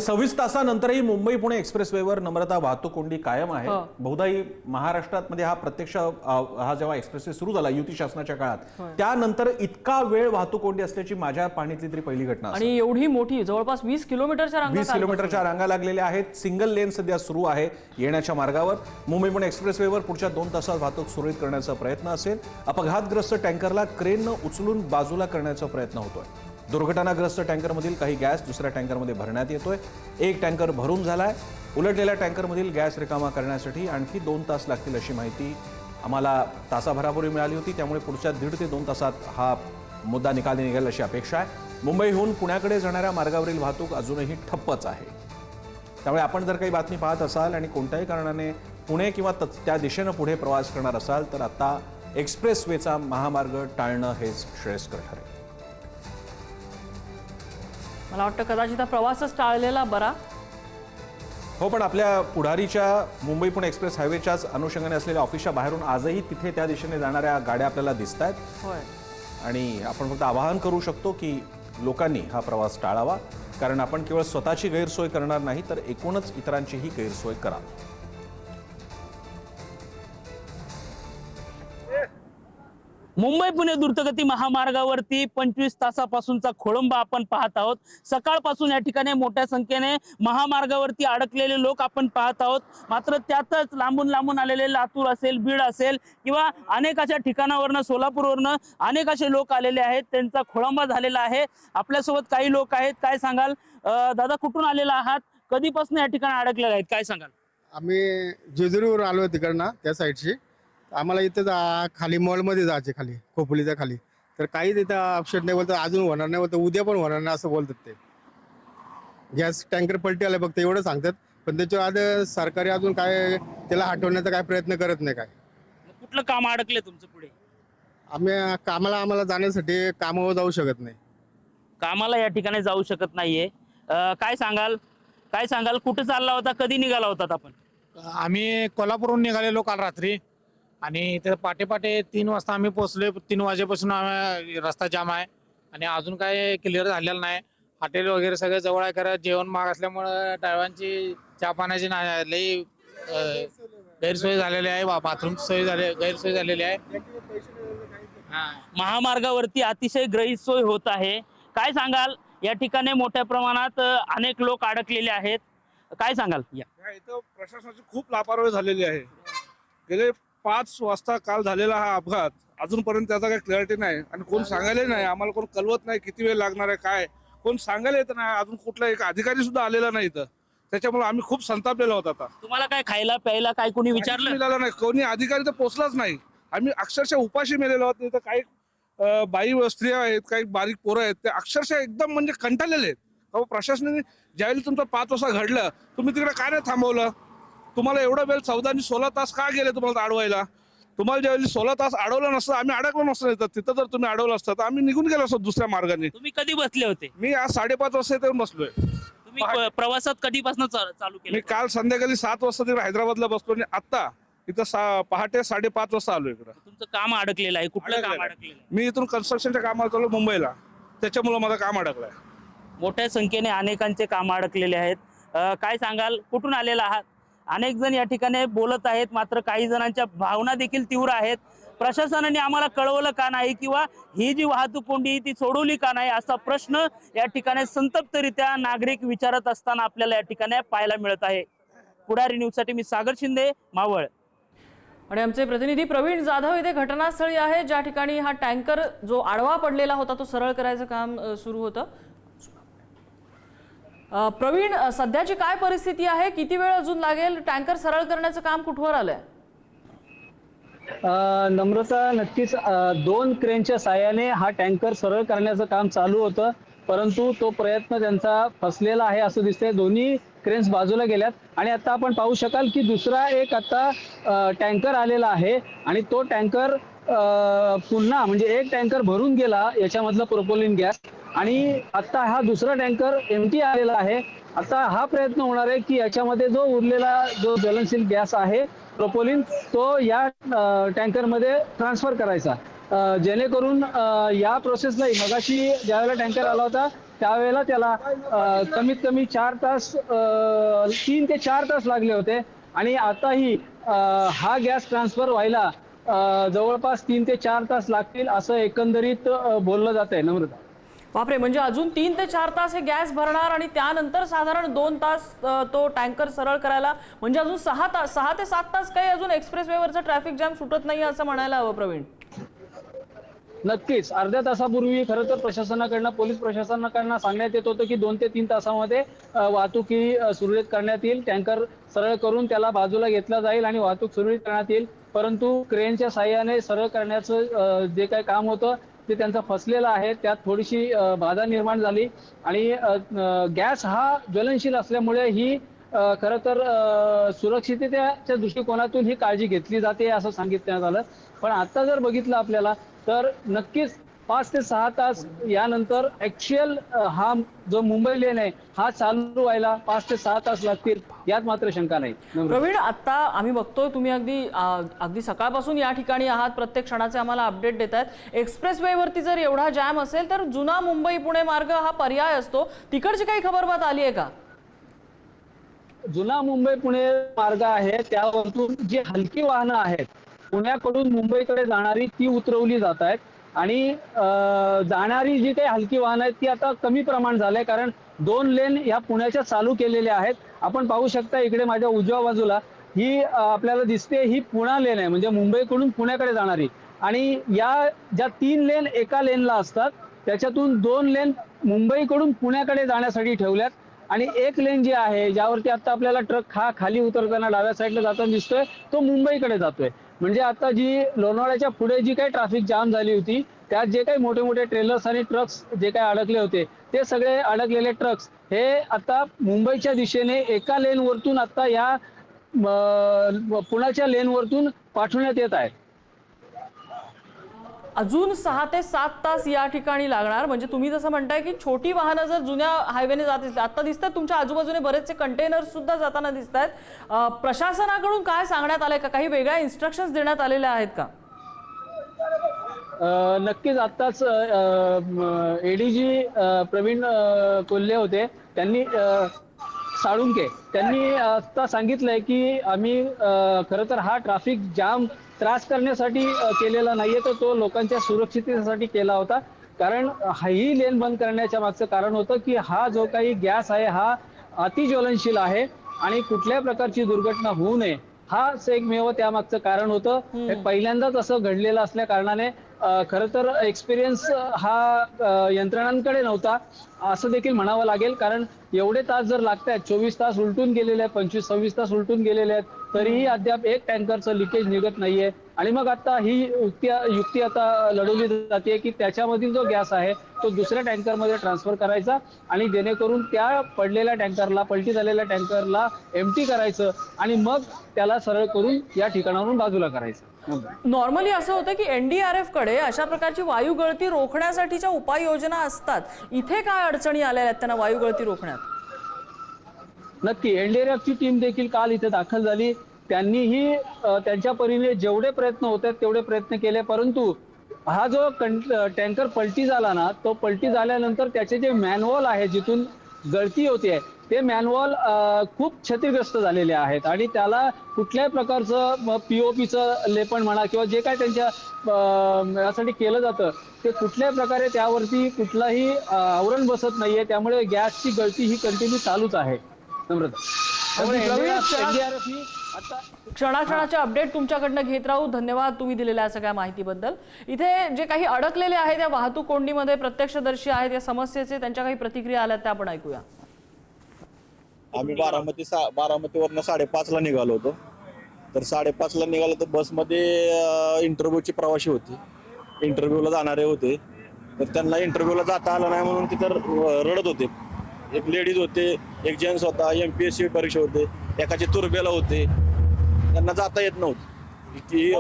26 तासानंतरही मुंबई पुणे एक्सप्रेसवेवर नम्रता वाहतूक कोंडी कायम आहे। बहुधा महाराष्ट्रात मध्ये हा प्रत्यक्ष हा जेव्हा एक्सप्रेसवे सुरू झाला युती शासनाच्या काळात त्यानंतर इतका वेळ वाहतूक कोंडी असल्याची माझ्या पाहणीतली तरी पहिली घटना आणि एवढी मोठी जवळपास 20 किलोमीटरच्या रांगा लागलेल्या आहेत। सिंगल लेन सध्या सुरू आहे येण्याच्या मार्गावर। मुंबई पुणे एक्सप्रेसवेवर पुढच्या 2 तासात वाहतूक सुरळीत करण्याचा प्रयत्न असेल। अपघातग्रस्त टँकरला क्रेननं उचलून बाजूला करण्याचा प्रयत्न होतोय। दुर्घटनाग्रस्त टँकरमधील काही गॅस दुसऱ्या टँकरमध्ये भरण्यात येतोय। एक टँकर भरून झालाय। उलटलेल्या टँकरमधील गॅस रिकामा करण्यासाठी आणखी 2 तास लागतील अशी माहिती आम्हाला तासाभरापूर्वी मिळाली होती। त्यामुळे पुढच्या 1.5 ते 2 तासात हा मुद्दा निकाली निघेल अशी अपेक्षा आहे। मुंबईहून पुण्याकडे जाणाऱ्या मार्गावरील वाहतूक अजूनही ठप्पच आहे। त्यामुळे आपण जर काही बातमी पाहत असाल आणि कोणत्याही कारणाने पुणे किंवा त्या दिशेने पुढे प्रवास करणार असाल तर आता एक्सप्रेसवेचा महामार्ग टाळणं हेच श्रेयस्कर ठरेल। मला वाटतं कदाचित प्रवासच टाळलेला बरा। हो, पण आपल्या पुढारीच्या मुंबई पुणे एक्सप्रेस हायवेच्याच अनुषंगाने असलेल्या ऑफिसच्या बाहेरून आजही तिथे त्या दिशेने जाणाऱ्या गाड्या आपल्याला दिसत आहेत। होय, आणि आपण फक्त आवाहन करू शकतो की लोकांनी हा प्रवास टाळावा, कारण आपण केवळ स्वतःची गैरसोय करणार नाही तर एकूणच इतरांचीही गैरसोय करा। मुंबई पुणे द्रुतगती महामार्गावरती 25 तासापासूनचा खोळंबा आपण पाहत आहोत। सकाळपासून या ठिकाणी मोठ्या संख्येने महामार्गावरती अडकलेले लोक आपण पाहत आहोत। मात्र त्यातच लांबून लांबून आलेले लातूर असेल, बीड असेल किंवा अनेक अशा ठिकाणावरनं, सोलापूरवरनं अनेक असे लोक आलेले आहेत, त्यांचा खोळंबा झालेला आहे। आपल्यासोबत काही लोक आहेत, काय सांगाल दादा, कुठून आलेला आहात, कधीपासून या ठिकाणी अडकलेले आहेत, काय सांगाल? आम्ही जेजुरीवर आलो तिकडनं त्या साईडची। आम्हाला इथं खाली मॉलमध्ये जायचे, खाली खोपोलीच्या खाली, तर काही तिथं ऑप्शन नाही, बोलतात अजून होणार नाही, बोलतात उद्या पण होणार नाही असं बोलतात। ते गॅस टँकर पलटी आले फक्त एवढं सांगतात, पण त्याच्या आधी सरकारी अजून काय त्याला हटवण्याचा काय प्रयत्न करत नाही। काय कुठलं काम अडकले तुमचं पुढे? आम्ही आम्हाला जाण्यासाठी कामावर जाऊ शकत नाही, कामाला या ठिकाणी जाऊ शकत नाहीये। काय सांगाल कुठे चालला होता, कधी निघाला होता आपण? आम्ही कोल्हापूरहून निघालेलो काल रात्री आणि ते पाटे 3 वाजता आम्ही पोहोचले। 3 वाजेपासून रस्ता जाम आहे आणि अजून काय क्लिअर झालेलं नाही। हॉटेल वगैरे सगळे जवळ आहे, खरं जेवण महाग असल्यामुळे ड्रायव्हरांची चहा पाण्याची लई गैरसोय झालेली आहे, बाथरूम गैरसोय झालेली आहे। महामार्गावरती अतिशय गैरसोय होत आहे। काय सांगाल, या ठिकाणी मोठ्या प्रमाणात अनेक लोक अडकलेले आहेत, काय सांगाल? इथं प्रशासनाची खूप लापरवाही झालेली आहे। गेले 5 वाजता काल झालेला हा अपघात अजूनपर्यंत त्याचा काही क्लॅरिटी नाही आणि कोण सांगायला नाही, आम्हाला कोण कळवत नाही किती वेळ लागणार आहे, काय कोण सांगायला येत नाही। अजून कुठला एक अधिकारी सुद्धा आलेला नाही इथं, त्याच्यामुळे आम्ही खूप संतापलेलो होतो। आता तुम्हाला काय खायला प्यायला काय कोणी विचारलं? मिळालं नाही, कोणी अधिकारी तर पोहोचलाच नाही। आम्ही अक्षरशः उपाशी मेलेलो आहोत। इथं काही बाई स्त्रिया आहेत, काही बारीक पोरं आहेत, ते अक्षरशः एकदम म्हणजे कंटाळलेले आहेत। प्रशासनाने ज्यावेळी तुमचं 5 वाजता घडलं, तुम्ही तिकडे काय नाही थांबवलं? तुम्हाला एवढा वेळ 14 आणि 16 तास का गेले तुम्हाला अडवायला? तुम्हाला ज्यावेळी 16 तास अडवलं नसतं, आम्ही अडकलो नसतं इथं, तिथं जर तुम्ही अडवलं असतं तर आम्ही निघून गेलो असतो दुसऱ्या मार्गाने। तुम्ही कधी बसले होते? मी आज 5:30 वाजता इथे येऊन बसलोय। तुम्ही प्रवासात कधीपासून चालू केलं? मी काल संध्याकाळी 7 वाजता तिकडे हैदराबादला बसलो आणि आता इथं पहाटे 5:30 वाजता आलो इकडं। तुमचं काम अडकलेलं आहे, कुठलं काम अडकलेलं आहे? मी इथून कन्स्ट्रक्शनच्या कामाला चाललो मुंबईला, त्याच्यामुळे माझं काम अडकलंय। मोठ्या संख्येने अनेकांचे काम अडकलेले आहेत। काय सांगाल, कुठून आलेला आहात? अनेक जण या ठिकाणी बोलत आहेत, मात्र काही जणांच्या भावना देखील तीव्र आहेत। प्रशासनाने आम्हाला कळवलं का नाही किंवा ही जी वाहतूक कोंडी ती सोडवली का नाही असा प्रश्न या ठिकाणी संतप्तरित्या नागरिक विचारत असताना आपल्याला या ठिकाणी पाहायला मिळत आहे। पुढारी न्यूजसाठी मी सागर शिंदे, मावळ। आणि आमचे प्रतिनिधी प्रवीण जाधव इथे घटनास्थळी आहे, ज्या ठिकाणी हा टँकर जो आडवा पडलेला होता तो सरळ करायचं काम सुरू होतं। प्रवीण, सध्याची काय परिस्थिती आहे, किती वेळ अजून लागेल, टँकर सरळ करण्याचं काम कुठवर आलंय? नम्रता, नक्कीच 2 क्रेनच्या साहाय्याने हा टँकर सरळ करण्याचं काम चालू होतं, परंतु तो प्रयत्न त्यांचा फसलेला आहे असं दिसतंय। दोन्ही क्रेन्स बाजूला गेल्यात आणि आता आपण पाहू शकाल की दुसरा एक आता टँकर आलेला आहे आणि तो टँकर पुन्हा म्हणजे एक टँकर भरून गेला याच्यामधला प्रोपोलिन गॅस आणि आता हा दुसरा टँकर एमटी आलेला आहे। आता हा प्रयत्न होणार आहे की याच्यामध्ये जो उरलेला जो ज्वलनशील गॅस आहे प्रोपोलिन तो या टँकरमध्ये ट्रान्सफर करायचा, जेणेकरून या प्रोसेसला मगाशी ज्यावेळेला टँकर आला होता त्यावेळेला त्याला कमीत कमी 4 तास 3 ते 4 तास लागले होते आणि आताही हा गॅस ट्रान्सफर व्हायला जवळपास 3 ते 4 तास लागतील असं एकंदरीत बोललं जात आहे. नम्रता. बापरे, म्हणजे अजून 3 ते 4 तास हे गॅस भरणार आणि त्यानंतर साधारण 2 तास तो टँकर सरळ करायला, म्हणजे अजून 6 ते 7 तास काही अजून एक्सप्रेस वेवरचा ट्रॅफिक जॅम सुटत नाही असं म्हणायला हवं प्रवीण. नक्कीच अर्ध्या तासापूर्वी खरं तर प्रशासनाकडनं पोलीस प्रशासनाकडनं सांगण्यात येत होतं की 2 ते 3 तासामध्ये वाहतूक ही सुरळीत करण्यात येईल. टँकर सरळ करून त्याला बाजूला घेतला जाईल आणि वाहतूक सुरळीत करण्यात येईल. परंतु क्रेनच्या साहाय्याने सरळ करण्याचं जे काही काम होतं ते त्यांचं फसलेलं आहे. त्यात थोडीशी बाधा निर्माण झाली आणि गॅस हा ज्वलनशील असल्यामुळे ही खरं तर सुरक्षिततेच्या दृष्टिकोनातून ही काळजी घेतली जाते असं सांगितलं आलं. पण आता जर बघितलं आपल्याला तर नक्कीच 5 ते 6 तास यानंतर ऍक्च्युअल हा जो मुंबई लेन आहे हा चालू व्हायला 5 ते 6 तास लागतील यात मात्र शंका नाही. प्रवीण, आता आम्ही बघतोय तुम्ही अगदी सकाळपासून या ठिकाणी आहात, प्रत्येक क्षणाचे आम्हाला अपडेट देत आहेत. एक्सप्रेस वेवरती जर एवढा जॅम असेल तर जुना मुंबई पुणे मार्ग हा पर्याय असतो, तिकडची काही खबरबात आली आहे का? जुना मुंबई पुणे मार्ग आहे त्यावरतून जी हलकी वाहनं आहेत पुण्याकडून मुंबईकडे जाणारी ती उतरवली जात आहेत आणि जाणारी जी काही हलकी वाहनं आहेत ती आता कमी प्रमाण झालंय, कारण 2 लेन या पुण्याच्या चालू केलेल्या आहेत. आपण पाहू शकता इकडे माझ्या उजव्या बाजूला ही आपल्याला दिसते, ही पुणा लेन आहे म्हणजे मुंबईकडून पुण्याकडे जाणारी. आणि या ज्या 3 लेन एका लेनला असतात त्याच्यातून 2 लेन मुंबईकडून पुण्याकडे जाण्यासाठी ठेवल्यात आणि एक लेन जी आहे ज्यावरती आता आपल्याला ट्रक हा खाली उतरताना डाव्या साईडला जाताना दिसतोय तो मुंबईकडे जातोय. म्हणजे आता जी लोणावळ्याच्या पुढे जी काही ट्रॅफिक जाम झाली होती त्यात जे काही मोठे मोठे ट्रेलर्स आणि ट्रक्स जे काही अडकले होते ते सगळे अडकलेले ट्रक्स हे आता मुंबईच्या दिशेने एका लेनवरतून आता या पुण्याच्या लेनवरतून पाठवण्यात येत आहेत. अजून 6 ते 7 तास या ठिकाणी लागणार, म्हणजे तुम्ही जसं म्हणताय की छोटी वाहनं जर जुन्या हायवेने जात असतील, आता दिसतात तुमच्या आजूबाजूने बरेचसे कंटेनर्स सुद्धा जाताना दिसत आहेत. प्रशासनाकडून काय सांगण्यात आलंय का, काही वेगळ्या इन्स्ट्रक्शन्स देण्यात आलेल्या आहेत का? नक्कीच आत्ताच एडीजी प्रवीण कोल्हे होते त्यांनी साळुंके त्यांनी आता सांगितलंय की आम्ही खरं तर हा ट्रॅफिक जाम त्रास करण्यासाठी केलेला नाहीये, तर तो लोकांच्या सुरक्षिततेसाठी केला होता. कारण ही लेन बंद करण्याच्या मागचं कारण होतं की हा जो काही गॅस आहे हा अतिज्वलनशील आहे आणि कुठल्याही प्रकारची दुर्घटना होऊ नये हा एकमेव त्यामागचं कारण होतं. हे पहिल्यांदाच असं घडलेलं असल्या कारणाने खरं तर एक्सपिरियन्स हा यंत्रणांकडे नव्हता असं देखील म्हणावं लागेल. कारण एवढे तास जर लागतायत, 24 तास उलटून गेलेले आहेत, 25-26 तास उलटून गेलेले आहेत, तरीही अद्याप एक टँकरचं लिकेज निघत नाहीये. आणि मग आता ही युक्ती आता लढवली जाते की त्याच्यामधील जो गॅस आहे तो दुसऱ्या टँकरमध्ये ट्रान्सफर करायचा आणि जेणेकरून त्या पडलेल्या टँकरला, पलटी झालेल्या टँकरला एम्प्टी करायचं आणि मग त्याला सरळ करून या ठिकाणावरून बाजूला करायचं. नॉर्मली असं होतं की NDRF कडे अशा प्रकारची वायू गळती रोखण्यासाठीच्या उपाययोजना असतात, इथे काय अडचणी आल्या आहेत त्यांना वायू गळती रोखण्यात? नक्की NDRFची टीम देखील काल इथे दाखल झाली. त्यांनीही त्यांच्या परीने जेवढे प्रयत्न होते तेवढे प्रयत्न केले, परंतु हा जो टँकर पलटी झाला ना, तो पलटी झाल्यानंतर त्याचे जे मॅनवॉल आहे जिथून गळती होते ते मॅनवॉल खूप क्षतिग्रस्त झालेले आहेत आणि त्याला कुठल्याही प्रकारचं POPचं लेपन म्हणा किंवा जे काय त्यांच्या यासाठी केलं जातं ते कुठल्याही प्रकारे त्यावरती कुठलाही आवरण बसत नाहीये. त्यामुळे गॅसची गळती ही कंटिन्यू चालूच आहे. क्षणाक्षणाचे अपडेट तुमच्याकडनं घेत राहू. धन्यवाद तुम्ही दिलेल्या सगळ्या माहितीबद्दल. इथे जे काही अडकलेले आहेत त्या वाहतूक कोंडीमध्ये प्रत्यक्षदर्शी आहेत या समस्येचे, त्यांच्या काही प्रतिक्रिया आल्या त्या आपण ऐकूया. आम्ही बारामतीवरनं 5:30ला निघालो होतो. तर 5:30ला निघालो तर बसमध्ये इंटरव्ह्यूची प्रवासी होती, इंटरव्ह्यूला जाणारे होते. तर त्यांना इंटरव्ह्यूला जाता आलं नाही म्हणून तिथं रडत होते. एक लेडीज होते, एक जेंट्स होता, MPSC परीक्षा होते, एकाचे तुरबेला होते, त्यांना जाता येत नव्हती.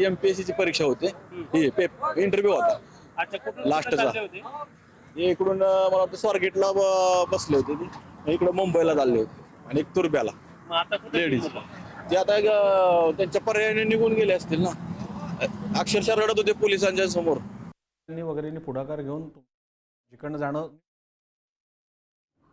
MPSC ची परीक्षा होते, इंटरव्ह्यू होता लास्टचा. इकडून मला वाटतं स्वारगेटला बसले होते ते, इकडं मुंबईला चालले होते आणि एक तुरब्याला लेडीज. ते आता त्यांच्या पर्यायाने निघून गेले असतील ना. अक्षरशः रडत होते पोलिसांच्या समोर. वगैरे पुढाकार घेऊन जिकडनं जाणं.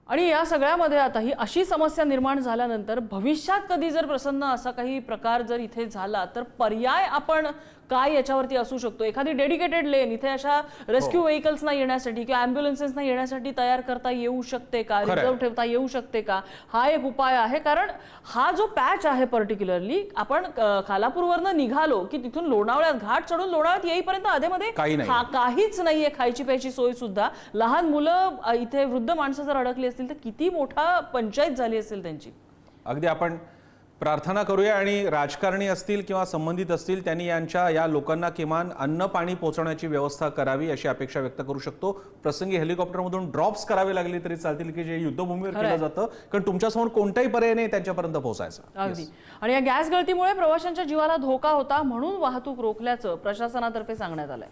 आणि या सगळ्यामध्ये आता ही अशी समस्या निर्माण झाल्यानंतर भविष्यात कधी जर प्रसन्न असा काही प्रकार जर इथे झाला तर पर्याय आपण काय याच्यावरती असू शकतो? एखादी डेडिकेटेड लेन इथे अशा रेस्क्यू व्हेकल्सना येण्यासाठी किंवा ॲम्ब्युलन्सेसना येण्यासाठी तयार करता येऊ शकते का? खरंय. रिझर्व ठेवता येऊ शकते का? हा एक उपाय आहे. कारण हा जो पॅच आहे पर्टिक्युलरली आपण खालापूरवरनं निघालो की तिथून लोणावळ्यात घाट चढून लोणावळ्यात येईपर्यंत आधेमध्ये काही नाही. काहीच नाहीये, खायची प्यायची सोय सुद्धा. लहान मुलं इथे वृद्ध माणसं जर अडकली असतील तर किती मोठा पंचायत झाली असेल त्यांची. अगदी आपण प्रार्थना करूया आणि राजकारणी असतील किंवा संबंधित असतील त्यांनी या लोकांना किमान अन्न पाणी पोहोचवण्याची व्यवस्था करावी अशी अपेक्षा व्यक्त करू शकतो. प्रसंगी हेलिकॉप्टरमधून ड्रॉप्स करावे लागले तरी चालतील की जे युद्धभूमीवर केलं जातं, कारण तुमच्यासमोर कोणताही पर्याय नाही त्यांच्यापर्यंत पोहोचायचा. अगदी. आणि या गॅस गळतीमुळे प्रवाशांच्या जीवाला धोका होता म्हणून वाहतूक रोखल्याचं प्रशासनातर्फे सांगण्यात आलंय.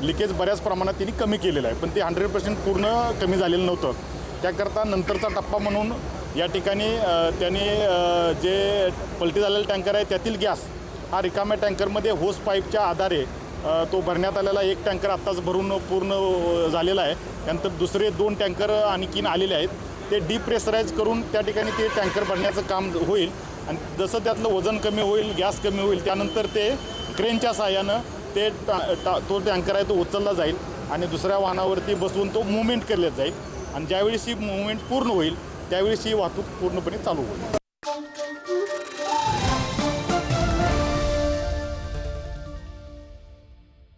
लिकेज बऱ्याच प्रमाणात त्यांनी कमी केलेलं आहे, पण ते 100% पूर्ण कमी झालेलं नव्हतं. त्याकरता नंतरचा टप्पा म्हणून या ठिकाणी त्यांनी जे पलटी झालेले टँकर आहे त्यातील गॅस हा रिकाम्या टँकरमध्ये होस पाईपच्या आधारे तो भरण्यात आलेला एक टँकर आत्ताच भरून पूर्ण झालेला आहे. त्यानंतर दुसरे 2 टँकर आणखीन आलेले आहेत. ते डिप्रेशराईज करून त्या ठिकाणी ते टँकर भरण्याचं काम होईल आणि जसं त्यातलं वजन कमी होईल, गॅस कमी होईल, त्यानंतर ते क्रेनच्या सहाय्यानं ते तो टँकर आहे तो उचलला जाईल आणि दुसऱ्या वाहनावरती बसवून तो मुवमेंट केला जाईल आणि ज्यावेळेस ही मुवमेंट पूर्ण होईल त्यावेळेस ही वाहतूक पूर्णपणे चालू होईल.